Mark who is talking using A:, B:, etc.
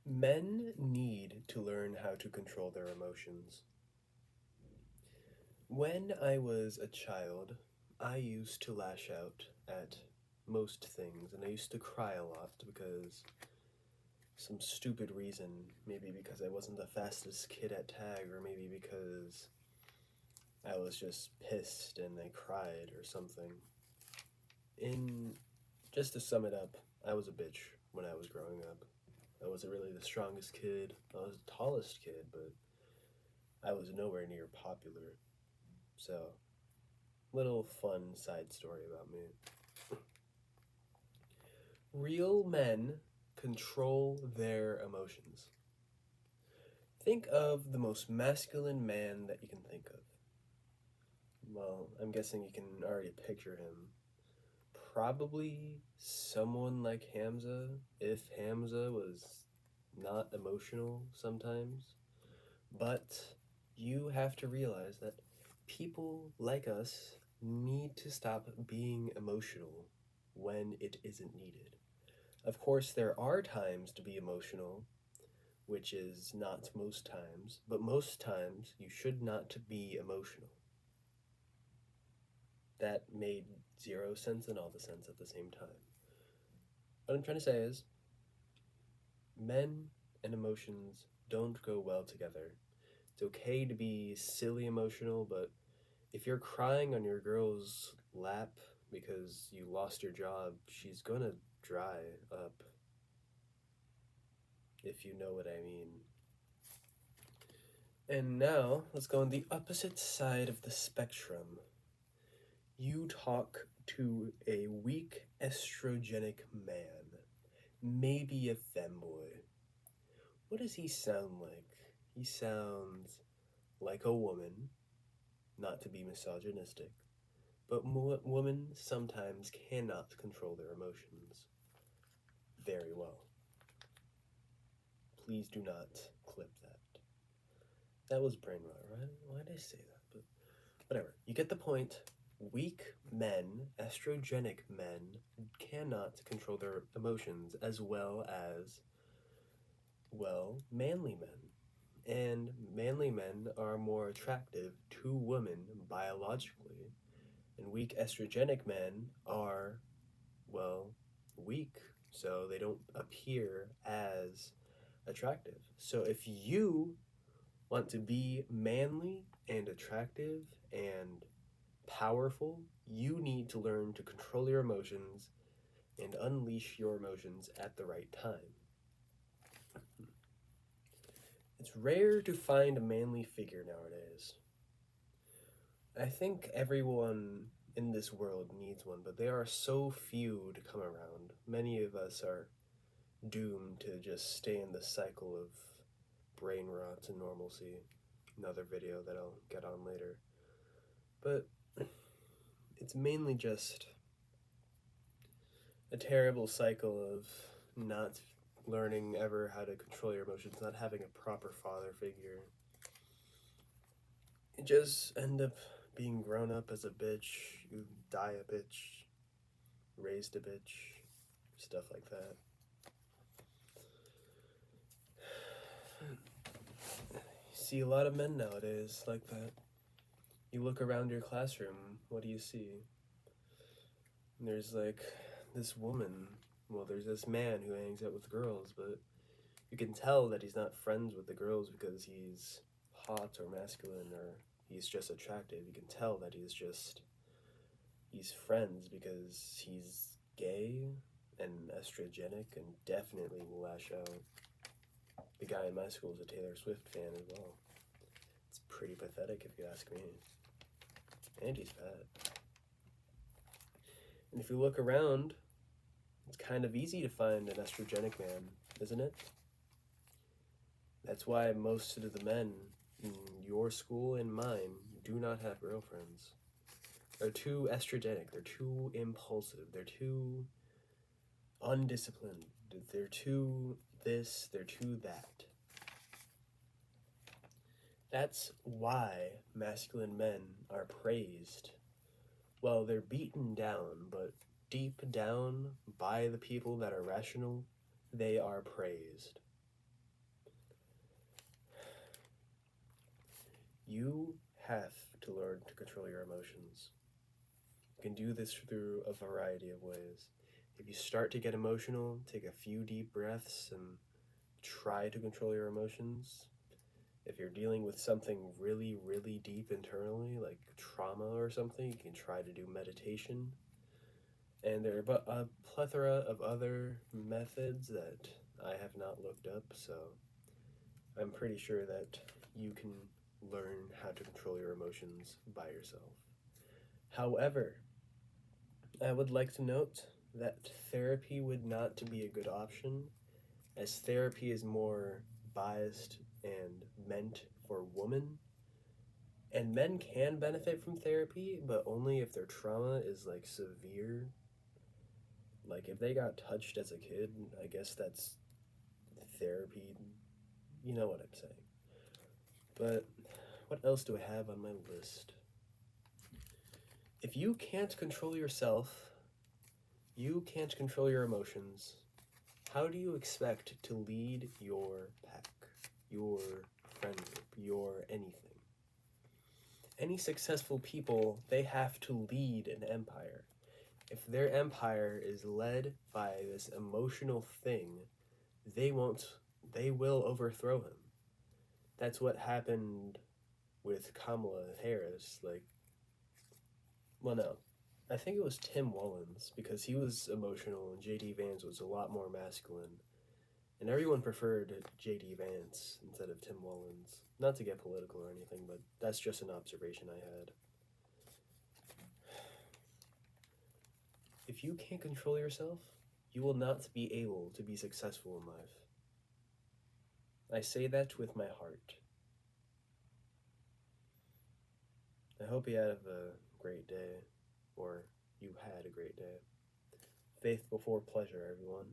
A: Men need to learn how to control their emotions. When I was a child, I used to lash out at most things, and I used to cry a lot because some stupid reason, maybe because I wasn't the fastest kid at tag, or maybe because I was just pissed and I cried or something. In Just to sum it up, I was a bitch when I was growing up. I wasn't really the strongest kid. I was the tallest kid, but I was nowhere near popular. So, little fun side story about me. Real men control their emotions. Think of the most masculine man that you can think of. Well, I'm guessing you can already picture him. Probably someone like Hamza, if Hamza was not emotional sometimes. But you have to realize that people like us need to stop being emotional when it isn't needed. Of course, there are times to be emotional, which is not most times, but most times you should not be emotional. That made zero sense and all the sense at the same time. What I'm trying to say is men and emotions don't go well together. It's okay to be silly emotional, but if you're crying on your girl's lap because you lost your job, she's gonna dry up, if you know what I mean. And now, let's go on the opposite side of the spectrum. You talk to a weak estrogenic man, maybe a femboy. What does he sound like? He sounds like a woman, not to be misogynistic, but women sometimes cannot control their emotions very well. Please do not clip that. That was brain rot, right? Why did I say that? But whatever. You get the point. Weak men, estrogenic men, cannot control their emotions as well as, well, manly men. And manly men are more attractive to women biologically. And weak estrogenic men are, well, weak. So they don't appear as attractive. So if you want to be manly and attractive and powerful, you need to learn to control your emotions and unleash your emotions at the right time. It's rare to find a manly figure nowadays. I think everyone in this world needs one, but there are so few to come around. Many of us are doomed to just stay in the cycle of brain rot and normalcy. Another video that I'll get on later. But it's mainly just a terrible cycle of not learning ever how to control your emotions, not having a proper father figure. You just end up being grown up as a bitch, you die a bitch, raised a bitch, stuff like that. You see a lot of men nowadays like that. You look around your classroom, what do you see? And there's like this woman, well, there's this man who hangs out with girls, but you can tell that he's not friends with the girls because he's hot or masculine or he's just attractive. You can tell that he's friends because he's gay and estrogenic and definitely will lash out. The guy in my school is a Taylor Swift fan as well. It's pretty pathetic if you ask me. And he's fat. And if you look around, it's kind of easy to find an estrogenic man, isn't it? That's why most of the men in your school and mine do not have girlfriends. They're too estrogenic, they're too impulsive, they're too undisciplined, they're too this, they're too that. That's why masculine men are praised. Well, they're beaten down, but deep down by the people that are rational, they are praised. You have to learn to control your emotions. You can do this through a variety of ways. If you start to get emotional, take a few deep breaths and try to control your emotions. If you're dealing with something really, really deep internally, like trauma or something, you can try to do meditation. And there are a plethora of other methods that I have not looked up, so I'm pretty sure that you can learn how to control your emotions by yourself. However, I would like to note that therapy would not be a good option, as therapy is more biased and meant for women. And men can benefit from therapy, but only if their trauma is like severe. Like if they got touched as a kid, I guess that's therapy. You know what I'm saying. But what else do I have on my list? If you can't control yourself, you can't control your emotions, how do you expect to lead your pack, your friend group, your anything? Any successful people, they have to lead an empire. If their empire is led by this emotional thing, they will overthrow him. That's what happened with Kamala Harris. No. I think it was Tim Mullins, because he was emotional and JD Vance was a lot more masculine. And everyone preferred JD Vance instead of Tim Mullins. Not to get political or anything, but that's just an observation I had. If you can't control yourself, you will not be able to be successful in life. I say that with my heart. I hope you have a great day, or you had a great day. Faith before pleasure, everyone.